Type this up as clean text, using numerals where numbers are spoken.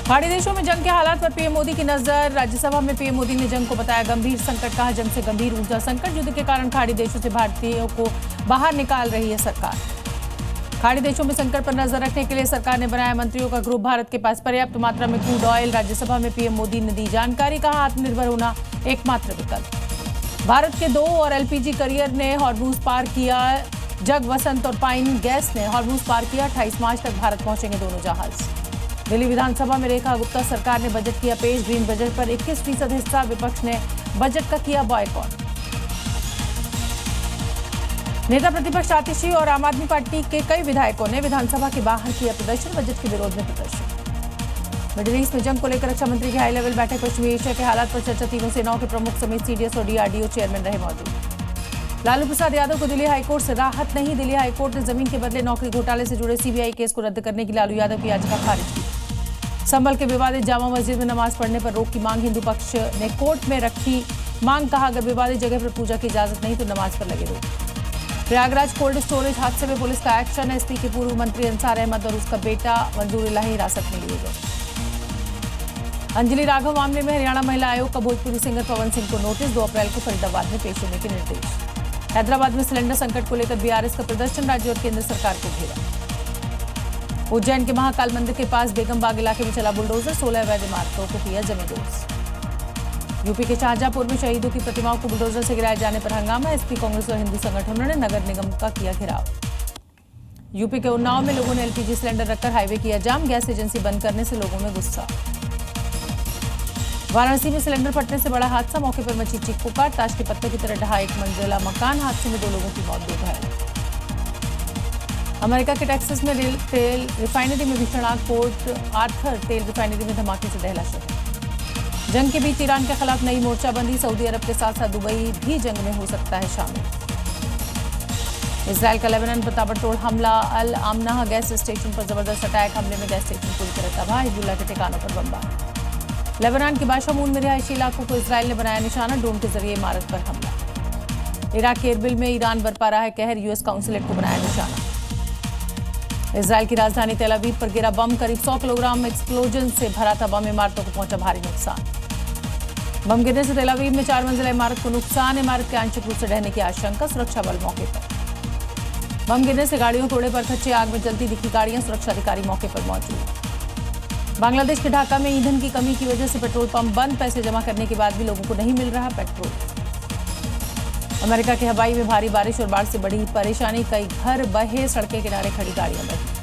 खाड़ी देशों में जंग के हालात पर पीएम मोदी की नजर। राज्यसभा में पीएम मोदी ने जंग को बताया गंभीर संकट, कहा जंग से गंभीर ऊर्जा संकट, युद्ध के कारण खाड़ी देशों से भारतीयों को बाहर निकाल रही है सरकार। खाड़ी देशों में संकट पर नजर रखने के लिए सरकार ने बनाया मंत्रियों का ग्रुप। भारत के पास पर्याप्त मात्रा में क्रूड ऑयल। राज्यसभा में पीएम मोदी ने दी जानकारी, कहा आत्मनिर्भर होना एकमात्र विकल्प। भारत के 2 और एलपीजी करियर ने हॉर्मूज पार किया। जग वसंत और पाइन गैस ने हॉर्मूज पार किया। 28 मार्च तक भारत पहुंचेंगे दोनों जहाज। दिल्ली विधानसभा में रेखा गुप्ता सरकार ने बजट किया पेश। ग्रीन बजट पर 21% हिस्सा, विपक्ष ने बजट का किया बॉयकॉट। नेता प्रतिपक्ष आतिशी और आम आदमी पार्टी के कई विधायकों ने विधानसभा के बाहर किया प्रदर्शन। बजट के विरोध में प्रदर्शन। मिडिल ईस्ट में जंग को लेकर रक्षा मंत्री की हाई लेवल बैठक। पश्चिमी एशिया के हालात पर चर्चा। तीनों सेनाओं के प्रमुख समेत सीडीएस और डीआरडीओ चेयरमैन रहे मौजूद। लालू प्रसाद यादव को दिल्ली हाईकोर्ट से राहत नहीं। दिल्ली हाईकोर्ट ने जमीन के बदले नौकरी घोटाले से जुड़े सीबीआई केस को रद्द करने की लालू यादव की याचिका खारिज की। संभल के विवादित जामा मस्जिद में नमाज पढ़ने पर रोक की मांग हिंदू पक्ष ने कोर्ट में रखी मांग, कहा अगर विवादित जगह पर पूजा की इजाजत नहीं तो नमाज पर लगे रोक। प्रयागराज कोल्ड स्टोरेज हादसे में पुलिस का एक्शन। एसपी के पूर्व मंत्री अंसार अहमद और उसका बेटा मंजूर इलाही हिरासत में लिए गए। अंजलि राघव मामले में हरियाणा महिला आयोग का भोजपुरी सिंगर पवन सिंह को नोटिस। 2 अप्रैल को फरीदाबाद में पेश होने के निर्देश। हैदराबाद में सिलेंडर संकट को लेकर बीआरएस का प्रदर्शन। राज्य और केंद्र सरकार को घेरा। उज्जैन के महाकाल मंदिर के पास बेगम बाग इलाके में चला बुलडोजर। 16 अवैध इमारतों को किया जमींदोज। यूपी के शाहजहांपुर में शहीदों की प्रतिमाओं को बुलडोजर से गिराए जाने पर हंगामा। एसपी कांग्रेस और हिंदू संगठनों ने नगर निगम का किया घेराव। यूपी के उन्नाव में लोगों ने एलपीजी सिलेंडर रखकर हाईवे किया जाम। गैस एजेंसी बंद करने से लोगों में गुस्सा। वाराणसी में सिलेंडर फटने से बड़ा हादसा। मौके पर मची चीख पुकार। ताश के पत्ते की तरह ढहा 1 मंजिला मकान। हादसे में 2 लोगों की मौत, 2 घायल। अमेरिका के टेक्सास में तेल रिफाइनरी में भीषण आग। पोर्ट आर्थर तेल रिफाइनरी में धमाके से दहला शहर। जंग के बीच ईरान के खिलाफ नई मोर्चाबंदी। सऊदी अरब के साथ साथ दुबई भी जंग में हो सकता है शामिल। इजरायल का लेबनान पर ताबड़तोड़ हमला। अल आमनाह गैस स्टेशन पर जबरदस्त अटैक। हमले में गैस स्टेशन पूरी तरह तबाह। हिजबुल्लाह के ठिकानों पर बमबारी। लेबनान के बाशामून में रिहायशी इलाकों को इजरायल ने बनाया निशाना। ड्रोन के जरिए इमारत पर हमला। इराक के एरबिल में ईरान बरपा रहा है कहर। यूएस काउंसलेट को बनाया निशाना। इजरायल की राजधानी तेल अवीव पर गिरा बम। करीब 100 किलोग्राम एक्सप्लोजन से भरा था बम। इमारतों को पहुंचा भारी नुकसान। बम गिरने से तेल अवीव में 4 मंजिला इमारत को नुकसान। इमारत के आंशिक रूप से ढहने की आशंका। सुरक्षा बल मौके पर। बम गिरने से गाड़ियों तोड़े पर खच्चे। आग में जलती दिखी गाड़ियां। सुरक्षा अधिकारी मौके पर मौजूद। बांग्लादेश के ढाका में ईंधन की कमी की वजह से पेट्रोल पंप बंद। पैसे जमा करने के बाद भी लोगों को नहीं मिल रहा पेट्रोल। अमेरिका के हवाई में भारी बारिश और बाढ़ से बढ़ी परेशानी। कई घर बहे। सड़कें किनारे खड़ी गाड़ियां बही।